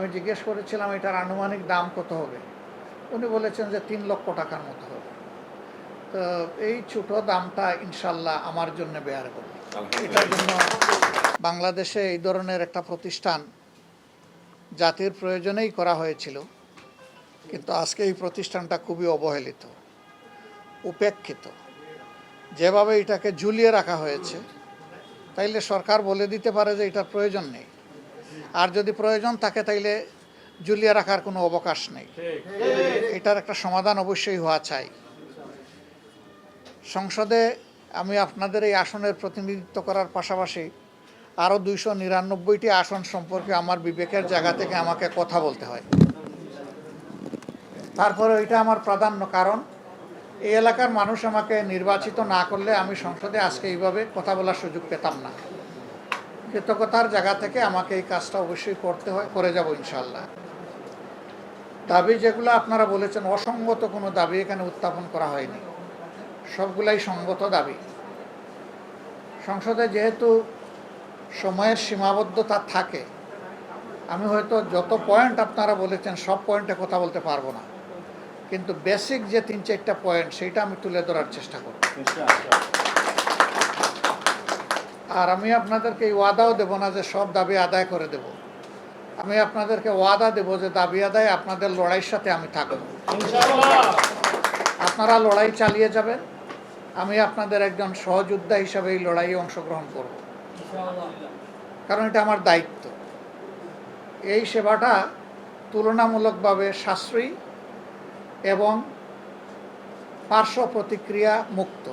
আমি জিজ্ঞেস করেছিলাম এটার আনুমানিক দাম কত হবে। উনি বলেছেন যে ৩ লক্ষ টাকার মতো হবে। তো এই ছোট দামটা ইনশাল্লাহ আমার জন্য বেয়ার করবে। এটার জন্য বাংলাদেশে এই ধরনের একটা প্রতিষ্ঠান জাতির প্রয়োজনেই করা হয়েছিল, কিন্তু আজকে এই প্রতিষ্ঠানটা খুবই অবহেলিত, উপেক্ষিত। যেভাবে এটাকে ঝুলিয়ে রাখা হয়েছে, তাইলে সরকার বলে দিতে পারে যে এটার প্রয়োজন নেই, আর যদি প্রয়োজন থাকে তাইলে ঝুলিয়ে রাখার কোনো অবকাশ নেই। এটার একটা সমাধান অবশ্যই হওয়া চাই। সংসদে আমি আপনাদের এই আসনের প্রতিনিধিত্ব করার পাশাপাশি আরও 299টি আসন সম্পর্কে আমার বিবেকের জায়গা থেকে আমাকে কথা বলতে হয়। তারপরে এটা আমার প্রাধান্য, কারণ এই এলাকার মানুষ আমাকে নির্বাচিত না করলে আমি সংসদে আজকে এইভাবে কথা বলার সুযোগ পেতাম না। কৃতজ্ঞতার জায়গা থেকে আমাকে এই কাজটা অবশ্যই করতে হয়, করে যাব ইনশাল্লাহ। দাবি যেগুলো আপনারা বলেছেন, অসঙ্গত কোনো দাবি এখানে উত্থাপন করা হয়নি, সবগুলাই সঙ্গত দাবি। সংসদে যেহেতু সময়ের সীমাবদ্ধতা থাকে, আমি হয়তো যত পয়েন্ট আপনারা বলেছেন সব পয়েন্টে কথা বলতে পারবো না, কিন্তু বেসিক যে 3-4টা পয়েন্ট সেইটা আমি তুলে ধরার চেষ্টা করব। আর আমি আপনাদেরকে এই ওয়াদাও দেব না যে সব দাবি আদায় করে দেব। আমি আপনাদেরকে ওয়াদা দেব যে দাবি আদায় আপনাদের লড়াইয়ের সাথে আমি থাকব। আপনারা লড়াই চালিয়ে যাবেন, আমি আপনাদের একজন সহযোদ্ধা হিসাবে এই লড়াইয়ে অংশগ্রহণ করব, কারণ এটা আমার দায়িত্ব। এই সেবাটা তুলনামূলকভাবে সাশ্রয়ী এবং পার্শ্ব প্রতিক্রিয়া মুক্ত,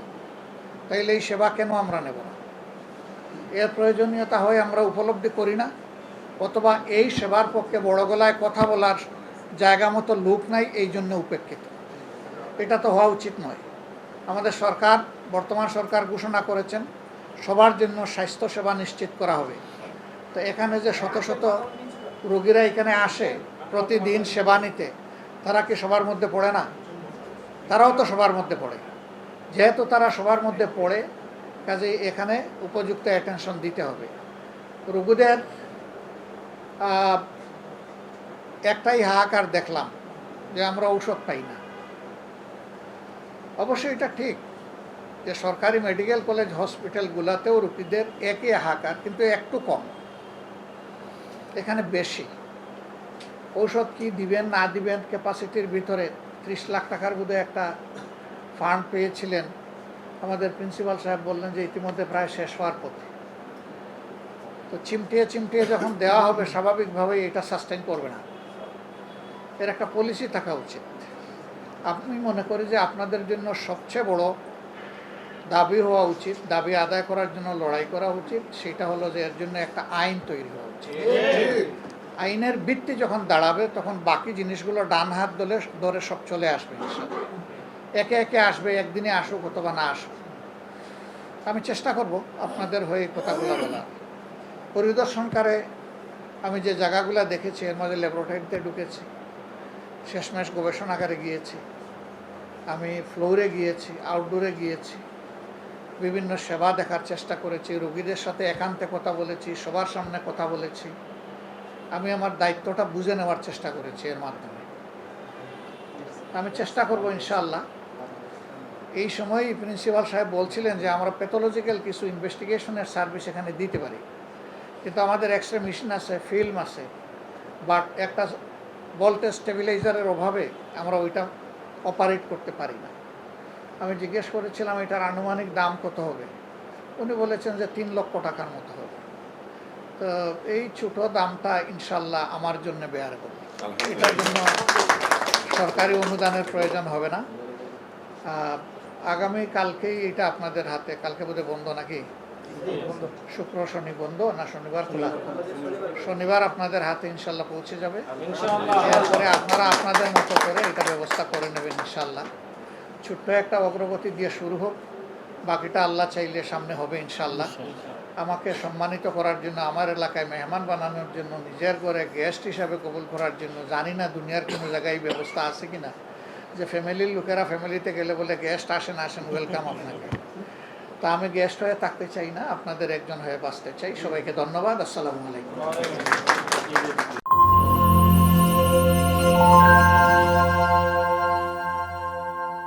তাইলে এই সেবা কেন আমরা নেব না? এর প্রয়োজনীয়তা হয় আমরা উপলব্ধি করি না, অথবা এই সেবার পক্ষে বড় গলায় কথা বলার জায়গা মতো লোক নাই, এই জন্য উপেক্ষিত। এটা তো হওয়া উচিত নয়। আমাদের সরকার, বর্তমান সরকার ঘোষণা করেছেন সবার জন্য স্বাস্থ্য সেবা নিশ্চিত করা হবে। তো এখানে যে শত শত রোগীরা এখানে আসে প্রতিদিন সেবা নিতে, তারা কি সবার মধ্যে পড়ে না? তারাও তো সবার মধ্যে পড়ে। যেহেতু তারা সবার মধ্যে পড়ে, কাজেই এখানে উপযুক্ত অ্যাটেনশন দিতে হবে। রোগীদের একটাই হাহাকার দেখলাম যে আমরা ঔষধ পাই না। অবশ্যই এটা ঠিক যে সরকারি মেডিকেল কলেজ হসপিটালগুলোতেও রোগীদের একই হাহাকার, কিন্তু একটু কম, এখানে বেশি। ঔষধ কি দিবেন না দিবেন, ক্যাপাসিটির ভিতরে 30 লাখ টাকার বোধহয় একটা ফান্ড পেয়েছিলেন। আমাদের প্রিন্সিপাল সাহেব বললেন যে ইতিমধ্যে প্রায় শেষ হওয়ার পথে। তো চিমটিয়ে চিমটিয়ে যখন দেওয়া হবে, স্বাভাবিকভাবেই এটা সাস্টেইন করবে না। এর একটা পলিসি থাকা উচিত। আমি মনে করি যে আপনাদের জন্য সবচেয়ে বড় দাবি হওয়া উচিত, দাবি আদায় করার জন্য লড়াই করা উচিত, সেটা হলো যে এর জন্য একটা আইন তৈরি হওয়া উচিত। আইনের ভিত্তি যখন দাঁড়াবে, তখন বাকি জিনিসগুলো ডান হাত ধরে সব চলে আসবে। একে একে আসবে, একদিনে আসুক অথবা না আসুক। আমি চেষ্টা করব আপনাদের হয়ে কথাগুলো বলার। পরিদর্শনকারে আমি যে জায়গাগুলো দেখেছি, এর মধ্যে ল্যাবরেটরিতে ঢুকেছি, শেষমেশ গবেষণাগারে গিয়েছি, আমি ফ্লোরে গিয়েছি, আউটডোরে গিয়েছি, বিভিন্ন সেবা দেখার চেষ্টা করেছি, রোগীদের সাথে একান্তে কথা বলেছি, সবার সামনে কথা বলেছি। আমি আমার দায়িত্বটা বুঝে নেওয়ার চেষ্টা করেছি এর মাধ্যমে। আমি চেষ্টা করব ইনশাআল্লাহ। এই সময়ই প্রিন্সিপাল সাহেব বলছিলেন যে আমরা প্যাথোলজিক্যাল কিছু ইনভেস্টিগেশনের সার্ভিস এখানে দিতে পারি, কিন্তু আমাদের এক্সরে মেশিন আছে, ফিল্ম আছে, বাট একটা ভোল্টেজ স্টেবিলাইজারের অভাবে আমরা ওইটা অপারেট করতে পারি না। আমি জিজ্ঞেস করেছিলাম এটার আনুমানিক দাম কত হবে। উনি বলেছেন যে 3 লক্ষ টাকার মতো হবে। তো এই ছোট দামটা ইনশাল্লাহ আমার জন্য বেয়ার করবে। এটার জন্য সরকারি অনুদানের প্রয়োজন হবে না। আগামী কালকেই এটা আপনাদের হাতে, কালকে বোধহয় বন্ধ নাকি? শুক্র শনি বন্ধ না, শনিবার খোলা? শনিবার আপনাদের হাতে ইনশাল্লাহ পৌঁছে যাবে। এরপরে আপনারা আপনাদের মতো করে এটা ব্যবস্থা করে নেবেন ইনশাল্লাহ। ছোট্ট একটা অগ্রগতি দিয়ে শুরু হোক, বাকিটা আল্লাহ চাইলে সামনে হবে ইনশাল্লাহ। আমাকে সম্মানিত করার জন্য, আমার এলাকায় মেহমান বানানোর জন্য, নিজের ঘরে গেস্ট হিসাবে কবুল করার জন্য, জানি না দুনিয়ার কোনো জায়গায় ব্যবস্থা আছে কিনা যে ফ্যামিলির লোকেরা ফ্যামিলিতে গেলে বলে গেস্ট আসেন আসেন, ওয়েলকাম আপনাকে। তা আমি গেস্ট হয়ে থাকতে চাই না, আপনাদের একজন হয়ে বাঁচতে চাই। সবাইকে ধন্যবাদ। আসসালামু আলাইকুম।